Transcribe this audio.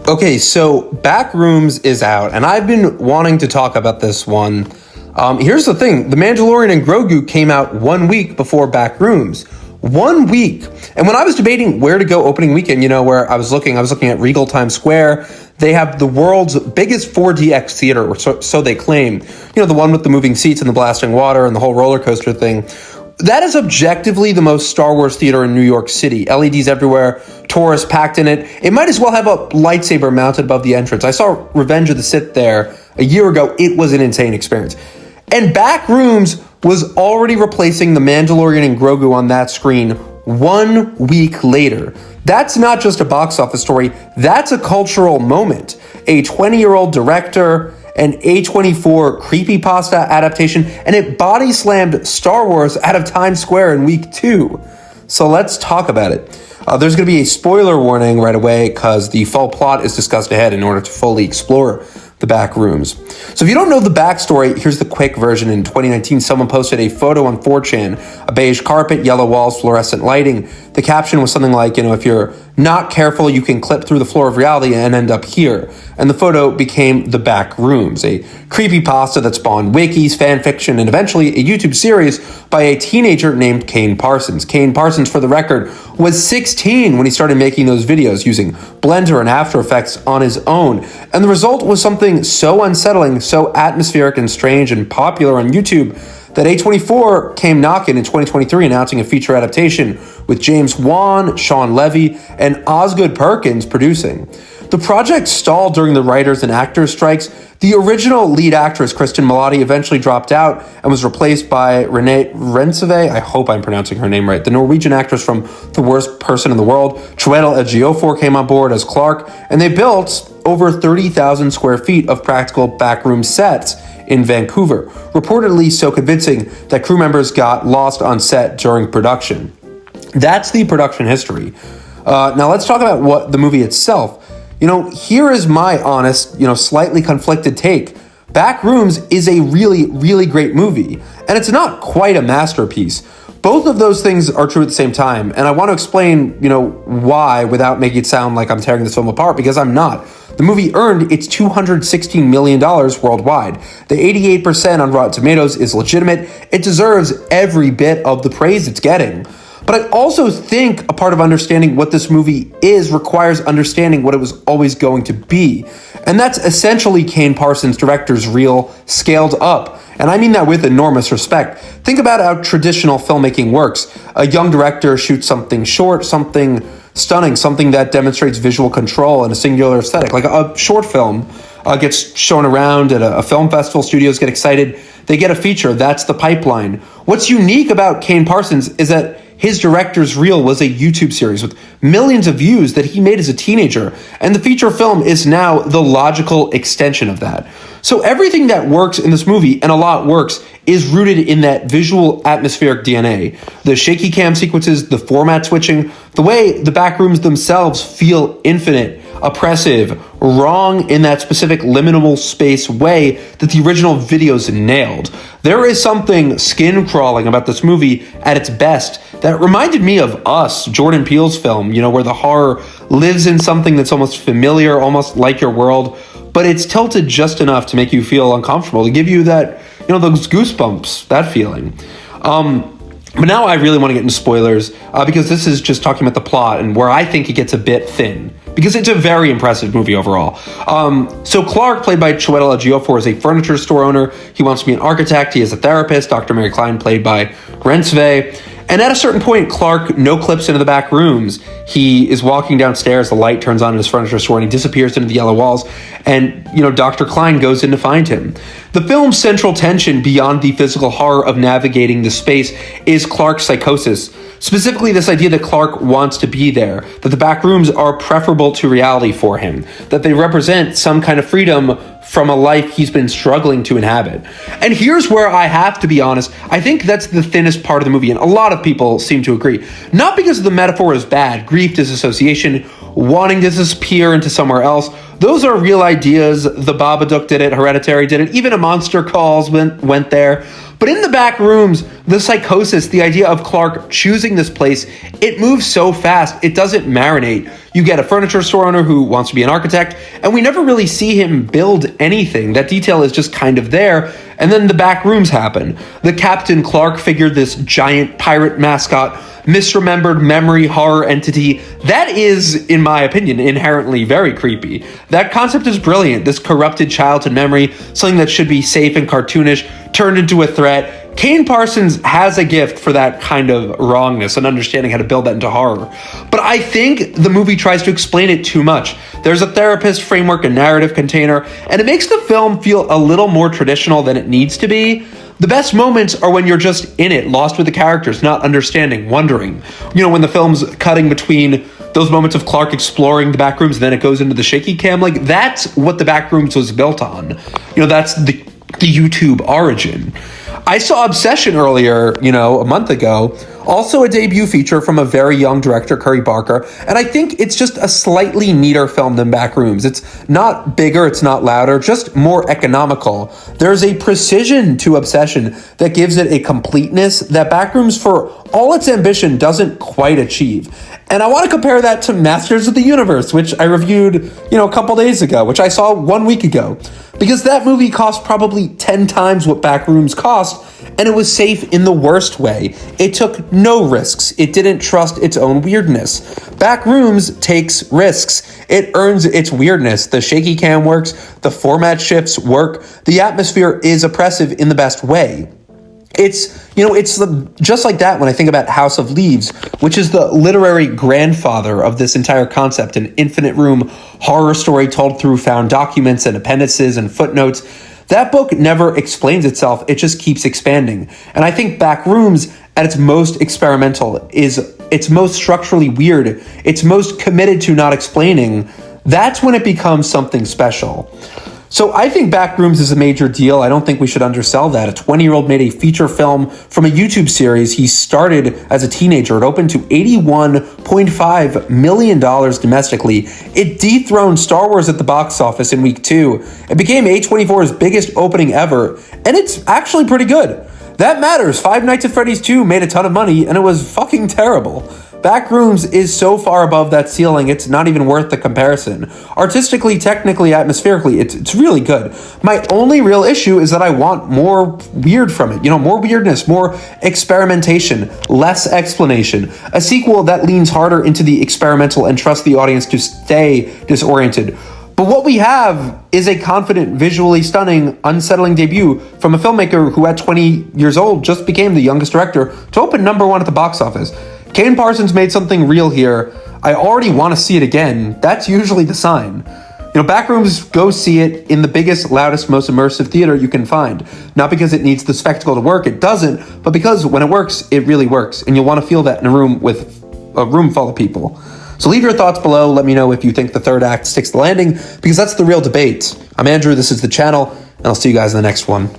Okay, so Backrooms is out, and I've been wanting to talk about this one. Here's the thing. The Mandalorian and Grogu came out 1 week before Backrooms. 1 week. And when I was debating where to go opening weekend, where I was looking at Regal Times Square. They have the world's biggest 4DX theater, or so they claim. The one with the moving seats and the blasting water and the whole roller coaster thing. That is objectively the most Star Wars theater in New York City. LEDs everywhere, tourists packed in it. It might as well have a lightsaber mounted above the entrance. I saw Revenge of the Sith there a year ago. It was an insane experience. And Backrooms was already replacing The Mandalorian and Grogu on that screen 1 week later. That's not just a box office story. That's a cultural moment. A 20-year-old director, an A24 creepypasta adaptation, and it body slammed Star Wars out of Times Square in week 2. So let's talk about it. There's going to be a spoiler warning right away because the full plot is discussed ahead in order to fully explore the Backrooms. So if you don't know the backstory, here's the quick version. In 2019, someone posted a photo on 4chan, a beige carpet, yellow walls, fluorescent lighting. The caption was something like, if you're not careful, you can clip through the floor of reality and end up here. And the photo became The Backrooms, a creepypasta that spawned wikis, fan fiction, and eventually a YouTube series by a teenager named Kane Parsons. Kane Parsons, for the record, was 16 when he started making those videos using Blender and After Effects on his own. And the result was something so unsettling, so atmospheric and strange and popular on YouTube that A24 came knocking in 2023 announcing a feature adaptation with James Wan, Sean Levy, and Osgood Perkins producing. The project stalled during the writers and actors strikes. The original lead actress, Kristen Milotti, eventually dropped out and was replaced by Renee Renseve. I hope I'm pronouncing her name right. The Norwegian actress from The Worst Person in the World. Chiwetel Ejiofor came on board as Clark, and they built over 30,000 square feet of practical backroom sets in Vancouver, reportedly so convincing that crew members got lost on set during production. That's the production history. Now let's talk about what the movie itself. Here is my honest, slightly conflicted take. Backrooms is a really, really great movie, and it's not quite a masterpiece. Both of those things are true at the same time, and I want to explain, why without making it sound like I'm tearing this film apart, because I'm not. The movie earned its $216 million worldwide. The 88% on Rotten Tomatoes is legitimate. It deserves every bit of the praise it's getting. But I also think a part of understanding what this movie is requires understanding what it was always going to be. And that's essentially Kane Parsons' director's reel scaled up. And I mean that with enormous respect. Think about how traditional filmmaking works. A young director shoots something short, something stunning, something that demonstrates visual control and a singular aesthetic. Like a short film gets shown around at a film festival, studios get excited, they get a feature, that's the pipeline. What's unique about Kane Parsons is that his director's reel was a YouTube series with millions of views that he made as a teenager, and the feature film is now the logical extension of that. So everything that works in this movie, and a lot works, is rooted in that visual atmospheric DNA. The shaky cam sequences, the format switching, the way the Backrooms themselves feel infinite, oppressive, wrong in that specific liminal space way that the original videos nailed. There is something skin-crawling about this movie at its best that reminded me of Us, Jordan Peele's film, where the horror lives in something that's almost familiar, almost like your world, but it's tilted just enough to make you feel uncomfortable, to give you that, those goosebumps, that feeling. But now I really want to get into spoilers because this is just talking about the plot and where I think it gets a bit thin, because it's a very impressive movie overall. So Clark, played by Chiwetel Ejiofor, is a furniture store owner. He wants to be an architect. He is a therapist. Dr. Mary Klein, played by Rensve. And at a certain point, Clark no-clips into the back rooms. He is walking downstairs, the light turns on in his furniture store, and he disappears into the yellow walls. And, Dr. Klein goes in to find him. The film's central tension, beyond the physical horror of navigating the space, is Clark's psychosis. Specifically, this idea that Clark wants to be there, that the back rooms are preferable to reality for him, that they represent some kind of freedom from a life he's been struggling to inhabit. And here's where I have to be honest. I think that's the thinnest part of the movie, and a lot of people seem to agree. Not because the metaphor is bad, grief, disassociation, wanting to disappear into somewhere else. Those are real ideas. The Babadook did it, Hereditary did it, even A Monster Calls went there. But in the back rooms, the psychosis, the idea of Clark choosing this place, it moves so fast, it doesn't marinate. You get a furniture store owner who wants to be an architect, and we never really see him build anything. That detail is just kind of there. And then the back rooms happen. The Captain Clark figure, this giant pirate mascot, misremembered memory horror entity, that is, in my opinion, inherently very creepy. That concept is brilliant. This corrupted childhood memory, something that should be safe and cartoonish, turned into a threat. Kane Parsons has a gift for that kind of wrongness and understanding how to build that into horror. But I think the movie tries to explain it too much. There's a therapist, framework, and narrative container, and it makes the film feel a little more traditional than it needs to be. The best moments are when you're just in it, lost with the characters, not understanding, wondering. You know, when the film's cutting between those moments of Clark exploring the back rooms, and then it goes into the shaky cam, like that's what the back rooms was built on. You know, that's the YouTube origin. I saw Obsession earlier, a month ago, also a debut feature from a very young director, Curry Barker, and I think it's just a slightly neater film than Backrooms. It's not bigger, it's not louder, just more economical. There's a precision to Obsession that gives it a completeness that Backrooms, for all its ambition, doesn't quite achieve. And I want to compare that to Masters of the Universe, which I reviewed, a couple days ago, which I saw 1 week ago. Because that movie cost probably 10 times what Backrooms cost, and it was safe in the worst way. It took no risks. It didn't trust its own weirdness. Backrooms takes risks. It earns its weirdness. The shaky cam works. The format shifts work. The atmosphere is oppressive in the best way. It's just like that when I think about House of Leaves, which is the literary grandfather of this entire concept, an infinite room horror story told through found documents and appendices and footnotes. That book never explains itself, it just keeps expanding. And I think Backrooms, at its most experimental, is its most structurally weird, its most committed to not explaining. That's when it becomes something special. So I think Backrooms is a major deal. I don't think we should undersell that. A 20-year-old made a feature film from a YouTube series. He started as a teenager. It opened to $81.5 million domestically. It dethroned Star Wars at the box office in week 2. It became A24's biggest opening ever, and it's actually pretty good. That matters. Five Nights at Freddy's 2 made a ton of money, and it was fucking terrible. Backrooms is so far above that ceiling, it's not even worth the comparison. Artistically, technically, atmospherically, it's really good. My only real issue is that I want more weird from it. More weirdness, more experimentation, less explanation. A sequel that leans harder into the experimental and trusts the audience to stay disoriented. But what we have is a confident, visually stunning, unsettling debut from a filmmaker who at 20 years old just became the youngest director to open #1 at the box office. Kane Parsons made something real here. I already want to see it again. That's usually the sign. Backrooms, go see it in the biggest, loudest, most immersive theater you can find. Not because it needs the spectacle to work, it doesn't, but because when it works, it really works. And you'll want to feel that in a room full of people. So leave your thoughts below. Let me know if you think the third act sticks the landing, because that's the real debate. I'm Andrew, this is the channel, and I'll see you guys in the next one.